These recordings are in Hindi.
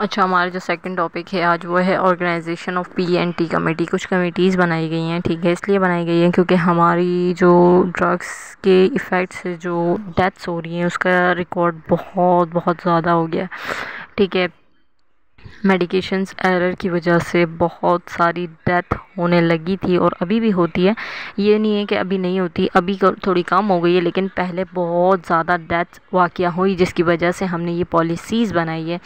अच्छा, हमारा जो सेकंड टॉपिक है आज वो है ऑर्गेनाइजेशन ऑफ पीएनटी कमेटी। कुछ कमेटीज़ बनाई गई हैं, ठीक है, इसलिए बनाई गई हैं क्योंकि हमारी जो ड्रग्स के इफ़ेक्ट से जो डेथ्स हो रही हैं उसका रिकॉर्ड बहुत बहुत ज़्यादा हो गया, ठीक है। मेडिकेशंस एरर की वजह से बहुत सारी डेथ होने लगी थी और अभी भी होती है। ये नहीं है कि अभी नहीं होती, अभी थोड़ी कम हो गई है, लेकिन पहले बहुत ज़्यादा डेथ वाक़या हुई, जिसकी वजह से हमने ये पॉलिसीज़ बनाई है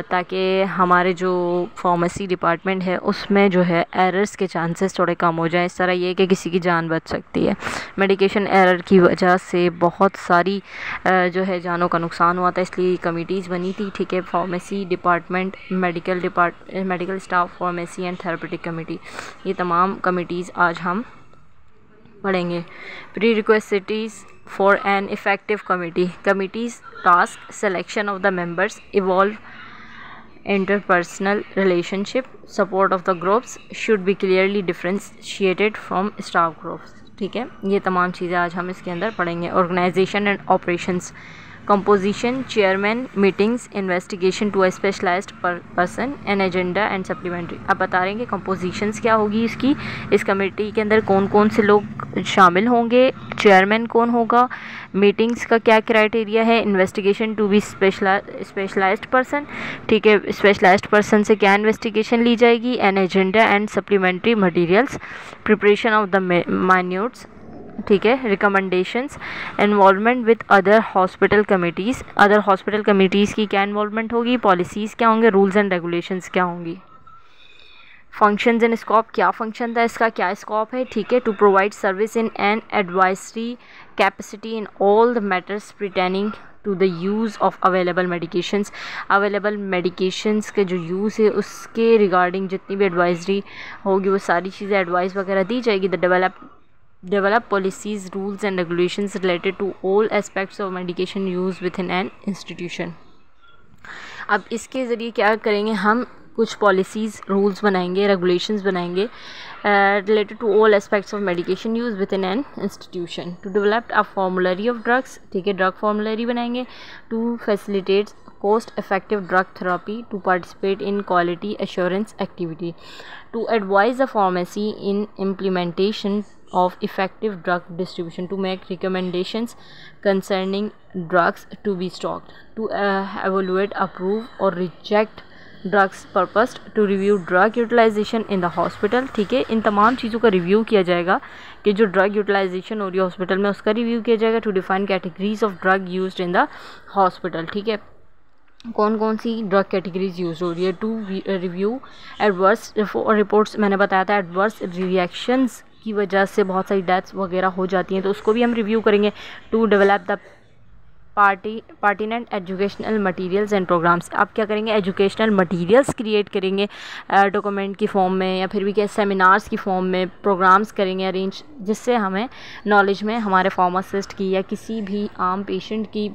ताकि हमारे जो फार्मेसी डिपार्टमेंट है उसमें जो है एरर्स के चांसेस थोड़े कम हो जाए। इस तरह ये कि किसी की जान बच सकती है। मेडिकेशन एरर की वजह से बहुत सारी जो है जानों का नुकसान हुआ था, इसलिए कमिटीज़ बनी थी, ठीक है। Pharmacy department, medical staff, pharmacy and therapeutic committee, ये तमाम कमिटीज़ आज हम पढ़ेंगे। Prerequisites for an effective committee. Committee's task: selection of the members, evolve interpersonal relationship, support of the groups should be clearly differentiated from staff groups, ठीक है। ये तमाम चीज़ें आज हम इसके अंदर पढ़ेंगे। Organisation and operations, composition, chairman, meetings, investigation to a specialised person, an agenda and supplementary. अब बता रहे हैं कि कंपोजिशंस क्या होगी इसकी, इस कमेटी के अंदर कौन कौन से लोग शामिल होंगे, चेयरमैन कौन होगा, मीटिंग्स का क्या क्राइटेरिया है, investigation to be specialised person, ठीक है, स्पेशलाइज्ड पर्सन से क्या इन्वेस्टिगेशन ली जाएगी, an agenda and supplementary materials, preparation of the minutes, ठीक है, recommendations, involvement with other hospital committees, other hospital committees की क्या इन्वॉल्वमेंट होगी, पॉलिसीज़ क्या होंगे, रूल्स एंड रेगुलेशंस क्या होंगी। फंक्शंस एंड स्कोप, क्या फंक्शन था इसका, क्या स्कोप है, ठीक है। To provide service in an advisory capacity in all the matters pertaining to the use of available medications, available medications के जो यूज़ है उसके रिगार्डिंग जितनी भी एडवाइजरी होगी वो सारी चीज़ें एडवाइस वगैरह दी जाएगी। The develop policies, rules and regulations related to all aspects of medication use within an institution। अब इसके ज़रिए क्या करेंगे हम, कुछ पॉलिसीज़, रूल्स बनाएंगे, रेगुलेशंस बनाएंगे related to all aspects of medication use within an institution. To develop a formulary of drugs, ठीक है, ड्रग फॉर्मुलरी बनाएंगे। To facilitate cost effective drug therapy, to participate in quality assurance activity, to advise the pharmacy in implementation of effective drug distribution, to make recommendations concerning drugs to be stocked, to evaluate, approve or reject drugs purpose, to review drug utilisation in the hospital, ठीक है। इन तमाम चीज़ों का रिव्यू किया जाएगा कि जो ड्रग यूटिलाइजेशन हो रही है हॉस्पिटल में उसका रिव्यू किया जाएगा। To define categories of drug used in the hospital, ठीक है, कौन कौन सी ड्रग कैटेगरीज यूज हो रही है। टू रिव्यू एडवर्स रिपोर्ट्स, मैंने बताया था एडवर्स रिएक्शंस की वजह से बहुत सारी डेथ्स वगैरह हो जाती हैं तो उसको भी हम रिव्यू करेंगे। To develop the pertinent educational materials and programmes, आप क्या करेंगे, एजुकेशनल मटेरियल्स क्रिएट करेंगे डॉक्यूमेंट की फॉर्म में या फिर भी क्या सेमिनार्स की फॉर्म में प्रोग्राम्स करेंगे अरेंज, जिससे हमें नॉलेज में हमारे फार्मासिस्ट की या किसी भी आम पेशेंट की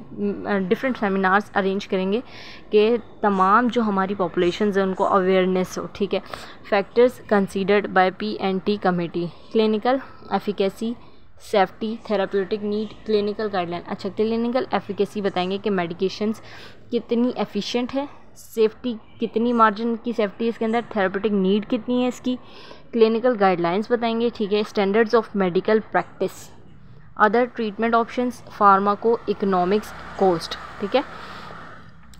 डिफरेंट सेमिनार्स अरेंज करेंगे कि तमाम जो हमारी पॉपुलेशंस है उनको अवेयरनेस हो, ठीक है। Factors considered bye PNT committee, clinical efficacy, safety, therapeutic need, clinical guideline. अच्छा, क्लिनिकल एफिकेसी बताएंगे कि मेडिकेशंस कितनी एफिशिएंट है, सेफ्टी कितनी मार्जिन की सेफ्टी है इसके अंदर, थेराप्यूटिक नीड कितनी है इसकी, क्लिनिकल गाइडलाइंस बताएंगे, ठीक है। Standards of medical practice, other treatment options, pharmaco economics, cost, ठीक है।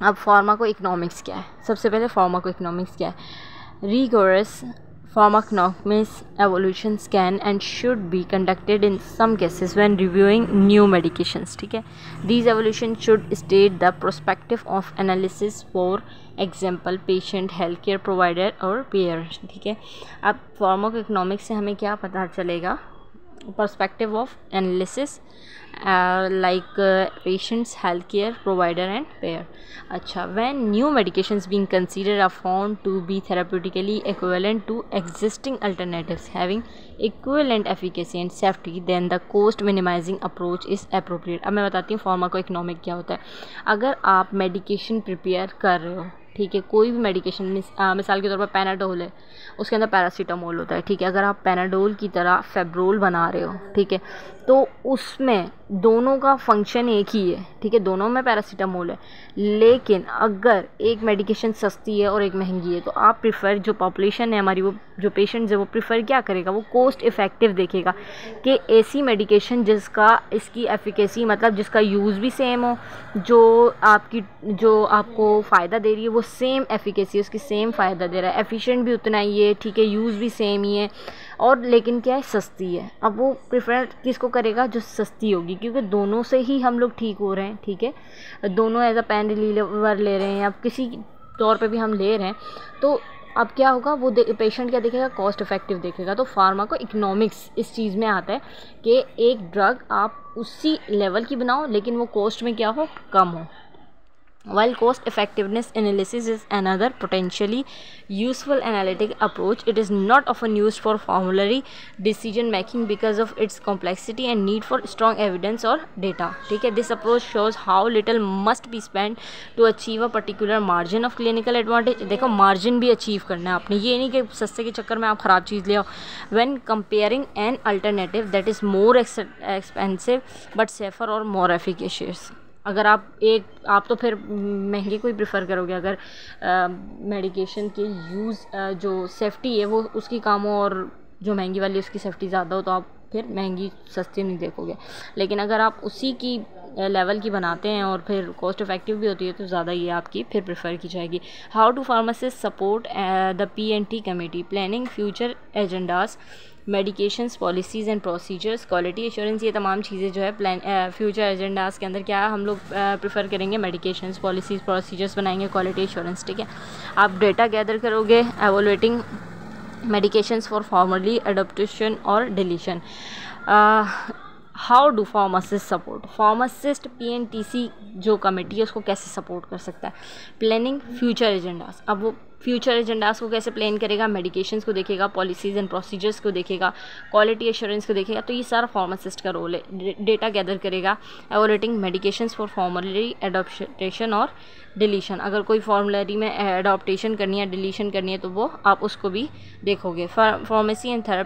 अब फार्माको इकोनॉमिक्स क्या है, सबसे पहले फार्माको इकोनॉमिक्स क्या है। Rigorous pharmaconomics evaluations can and should be conducted in some cases when reviewing new medications, ठीक है। These evaluations should state the perspective of analysis, for example patient, healthcare provider और payer, ठीक है। अब pharmacoeconomics से हमें क्या पता चलेगा, perspective of analysis like patients, healthcare provider and payer। अच्छा, when new medications being considered are found to be therapeutically equivalent to existing alternatives having equivalent efficacy and safety, then the cost minimizing approach is appropriate। अब मैं बताती हूँ फार्माको इकोनॉमिक क्या होता है। अगर आप मेडिकेशन प्रिपेयर कर रहे हो ठीक है। कोई भी मेडिकेशन मिसाल के तौर पर पैनाडोल है, उसके अंदर पैरासीटामोल होता है, ठीक है। अगर आप पैनाडोल की तरह फेब्रोल बना रहे हो, ठीक है, तो उसमें दोनों का फंक्शन एक ही है, ठीक है, दोनों में पैरासीटामोल है। लेकिन अगर एक मेडिकेशन सस्ती है और एक महंगी है, तो आप प्रिफर, जो पॉपुलेशन है हमारी, वो जो पेशेंट्स है, वो प्रिफर क्या करेगा, वो कोस्ट इफ़ेक्टिव देखेगा कि ऐसी मेडिकेशन जिसका इसकी एफिकेसी, मतलब जिसका यूज़ भी सेम हो, जो आपको फ़ायदा दे रही है वो सेम एफिकेसी, उसकी सेम फ़ायदा दे रहा है, एफिशिएंट भी उतना ही है, ठीक है, यूज़ भी सेम ही है, और लेकिन क्या है, सस्ती है। अब वो प्रेफर किसको करेगा, जो सस्ती होगी, क्योंकि दोनों से ही हम लोग ठीक हो रहे हैं, ठीक है, दोनों एज अ पेन रिलीवर ले रहे हैं या किसी तौर पे भी हम ले रहे हैं, तो अब क्या होगा, वो पेशेंट क्या देखेगा, कॉस्ट इफेक्टिव देखेगा। तो फार्माको इकोनॉमिक्स इस चीज़ में आता है कि एक ड्रग आप उसी लेवल की बनाओ लेकिन वो कॉस्ट में क्या हो, कम हो। While cost effectiveness analysis is another potentially useful analytic approach, it is not often used for formulary decision making because of its complexity and need for strong evidence or data, ठीक है। This approach shows how little must be spent to achieve a particular margin of clinical advantage। देखो, मार्जिन भी अचीव करना है आपने, ये नहीं कि सस्ते के चक्कर में आप ख़राब चीज़ ले आओ। When comparing an alternative that is more expensive but safer or more efficacious, अगर आप तो फिर महंगे को ही प्रेफर करोगे। अगर मेडिकेशन के यूज़ जो सेफ्टी है वो उसकी कम हो और जो महंगी वाली उसकी सेफ्टी ज़्यादा हो, तो आप फिर महंगी सस्ती नहीं देखोगे। लेकिन अगर आप उसी की लेवल की बनाते हैं और फिर कॉस्ट इफेक्टिव भी होती है, तो ज़्यादा ये आपकी फिर प्रेफर की जाएगी। How to pharmacist support the PNT committee, planning future agendas, medications, policies and procedures, quality assurance, ये तमाम चीज़ें जो है फ्यूचर एजेंडास के अंदर क्या हम लोग प्रेफर करेंगे, मेडिकेशंस, पॉलिसीज़, प्रोसीजर्स बनाएंगे, क्वालिटी एश्योरेंस, ठीक है। आप डेटा गैदर करोगे, एवोल्यूएटिंग medications for formulary adaptation or deletion। How do pharmacist support, pharmacist PNTC जो कमेटी है उसको कैसे सपोर्ट कर सकता है, प्लानिंग फ्यूचर एजेंडास। अब वो फ्यूचर एजेंडास को कैसे प्लान करेगा, मेडिकेशंस को देखेगा, पॉलिसीज़ एंड प्रोसीजर्स को देखेगा, क्वालिटी एश्योरेंस को देखेगा, तो ये सारा फार्मासिस्ट का रोल है। डेटा गैदर करेगा, एवोल्यूएटिंग मेडिकेशंस फॉर फॉर्मुलरी एडॉप्टेशन और डिलीशन, अगर कोई फॉर्मुलरी में एडॉप्टेशन करनी है, डिलीशन करनी है, तो वो आप उसको भी देखोगे। Pharmacy and therapy